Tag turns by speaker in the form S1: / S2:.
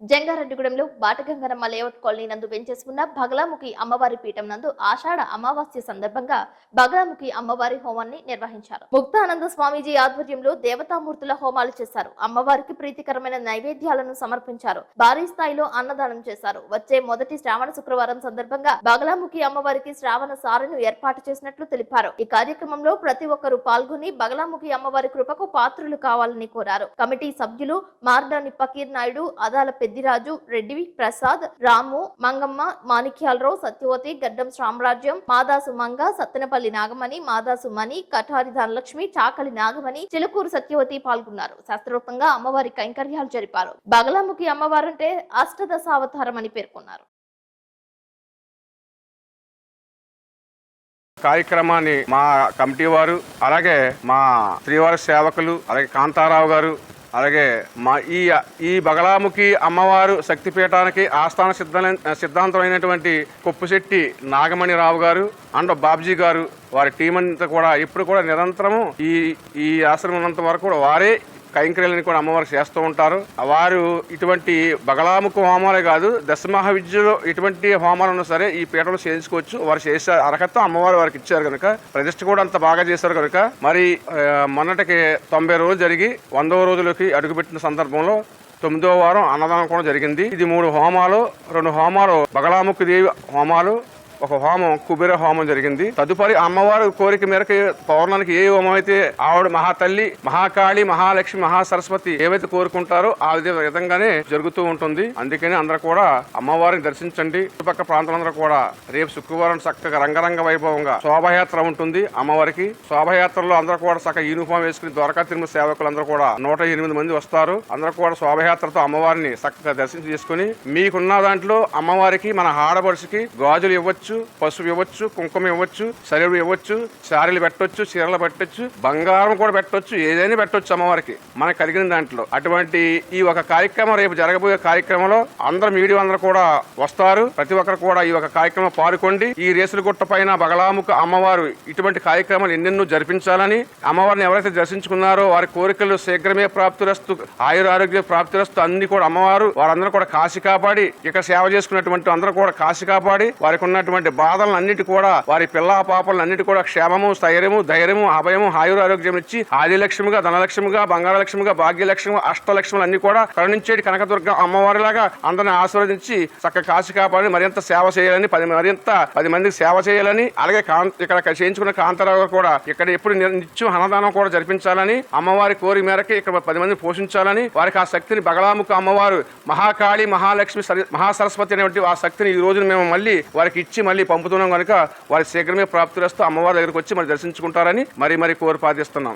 S1: జంగారెడ్డిగూడెంలో బాటగంగరమ్మ layout colony నందు వెంచేసుకున్న బగలాముఖి అమ్మవారి పీఠం నందు ఆషాఢ అమావాస్య సందర్భంగా బగలాముఖి అమ్మవారి హోమాన్ని నిర్వహించారు. ముక్తానంద స్వామీజీ ఆధ్వర్యంలో దేవతామూర్తుల హోమాలు చేశారు. అమ్మవారికి ప్రీతికరమైన నైవేద్యాలను సమర్పించారు. భారీ స్థాయిలో అన్నదానం చేశారు. వచ్చే మొదటి శ్రావణ శుక్రవారం సందర్భంగా బగలాముఖి అమ్మవారికి శ్రావణ సారెను ఏర్పాటు చేసినట్లు తెలిపారు. ఈ కార్యక్రమంలో ప్రతి ఒక్కరూ పాల్గొని బగలాముఖి అమ్మవారి కృపకు పాత్రులు కావాలని కోరారు. కమిటీ సభ్యులు మార్దాని పకీర్ నాయుడు, అదాల పెద్దిరాజు, రెడ్డి, ప్రసాద్, రాము, మంగమ్మ, మాణిక్యాలరావు, సత్యవతి, గడ్డం సామ్రాజ్యం, మాదాసు మంగ, సత్తెనపల్లి నాగమణి, మాదాసు మణి, కఠారి ధనలక్ష్మి, చాకలి నాగమణి, చిలుకూరు సత్యవతి పాల్గొన్నారు. శాస్త్రోక్తంగా అమ్మవారి కైంకర్యాలు జరిపారు. బగలాముఖి అమ్మవారంటే అష్టదశావతారం అని పేర్కొన్నారు.
S2: కార్యక్రమాన్ని మా కమిటీ వారు, అలాగే మా శ్రీవారి సేవకులు, అలాగే కాంతారావు గారు, అలాగే మా ఈ బగలాముఖి అమ్మవారు శక్తిపీఠానికి ఆస్థాన సిద్ధాంతమైనటువంటి కొప్పుశెట్టి నాగమణిరావు గారు అండ్ బాబ్జీ గారు, వారి టీం అంతా కూడా ఇప్పుడు కూడా నిరంతరము ఈ ఆశ్రమం ఉన్నంత వరకు కూడా వారే కైంకర్యాలను కూడా అమ్మవారికి చేస్తూ ఉంటారు. వారు ఇటువంటి బగలాముఖి హోమాలే కాదు, దశమహా విద్యలో ఇటువంటి హోమాలు ఉన్నా సరే ఈ పీఠంలో చేయించుకోవచ్చు. వారు చేసే అర్హత అమ్మవారు వారికి ఇచ్చారు కనుక, ప్రతిష్ఠ కూడా అంత బాగా చేశారు కనుక, మరి మొన్నటికి 90 రోజులు జరిగి 100వ రోజులకి అడుగుపెట్టిన సందర్భంలో 9వ వారం అన్నదానం కూడా జరిగింది. ఇది 3 హోమాలు, 2 హోమాలు బగలాముఖి దేవి హోమాలు, ఒక హోమం కుబేర హోమం జరిగింది. తదుపరి అమ్మవారి కోరిక మేరకు పౌర్ణానికి ఏ హోమం అయితే ఆవిడ మహాతల్లి, మహాకాళి, మహాలక్ష్మి, మహాసరస్వతి ఏవైతే కోరుకుంటారో ఆ విధంగానే జరుగుతూ ఉంటుంది. అందుకని అందరూ కూడా అమ్మవారిని దర్శించండి. చుట్టుపక్కల ప్రాంతాలందరూ కూడా రేపు శుక్రవారం చక్కగా రంగరంగ వైభవంగా శోభయాత్ర ఉంటుంది. అమ్మవారికి శోభయాత్రలో అందరూ కూడా చక్కగా యూనిఫామ్ వేసుకుని ద్వారకా తిరుమల సేవకులు అందరూ కూడా 108 మంది వస్తారు. అందరూ కూడా శోభయాత్రతో అమ్మవారిని చక్కగా దర్శనం చేసుకుని మీకున్న దాంట్లో అమ్మవారికి మన ఆడపడుచుకి గాజులు ఇవ్వచ్చు, పసుపు ఇవ్వచ్చు, కుంకుమ ఇవ్వచ్చు, సరివులు ఇవ్వచ్చు, శారీలు పెట్టొచ్చు, చీరలు పెట్టొచ్చు, బంగారం కూడా పెట్టొచ్చు, ఏదైనా పెట్టొచ్చు అమ్మవారికి మనకు కలిగిన దాంట్లో. అటువంటి ఈ ఒక కార్యక్రమం రేపు జరగబోయే కార్యక్రమంలో అందరూ మీడియా అందరూ కూడా వస్తారు. ప్రతి ఒక్కరు కూడా ఈ ఒక కార్యక్రమం పాల్గొండి. ఈ రేసుల గుట్ట పైన బగలాముఖి అమ్మవారు ఇటువంటి కార్యక్రమాలు ఎన్నెన్నో జరిపించాలని, అమ్మవారిని ఎవరైతే దర్శించుకున్నారో వారి కోరికలు శీఘ్రమే ప్రాప్తిరస్తు, ఆయురారోగ్య ప్రాప్తిరస్తు అన్ని కూడా అమ్మవారు వారందరూ కూడా కాశీ కాపాడి, ఇక్కడ సేవ చేసుకున్నటువంటి అందరూ కూడా కాశీ కాపాడి వారికి ఉన్నటువంటి బాధలను అన్నిటి కూడా, వారి పిల్ల పాపలను అన్నిటి కూడా క్షేమము, స్థైర్యము, ధైర్యము, అభయము, ఆయురారోగ్యం ఇచ్చి ఆదిలక్ష్మిగా, ధనలక్ష్మిగా, బంగారలక్ష్మిగా, భాగ్యలక్ష్మిగా, అష్టలక్ష్ములు అన్ని కూడా కరుణించేటి కనకదుర్గ అమ్మవారిలాగా అందరిని ఆశీర్వదించి చక్కగా కాశీ కాపాడి మరింత సేవ చేయాలని, 10 మందికి సేవ చేయాలని, అలాగే ఇక్కడ చేయించుకున్న కాంతారావు కూడా ఇక్కడ ఎప్పుడు నిత్యం అన్నదానం కూడా జరిపించాలని, అమ్మవారి కోరి మేరకు ఇక్కడ 10 మందిని పోషించాలని, వారికి ఆ శక్తిని బగలాముఖి అమ్మవారు మహాకాళి, మహాలక్ష్మి, మహాసరస్వతి అనేటువంటి ఆ శక్తిని ఈ రోజున మేము మళ్ళీ వారికి ఇచ్చి మళ్ళీ పంపుతున్నాం కనుక వారి శీఘ్రమే ప్రాప్తిరస్తూ అమ్మవారి దగ్గరికి వచ్చి మరి దర్శించుకుంటారని మరి కోరి ప్రార్థిస్తున్నాం.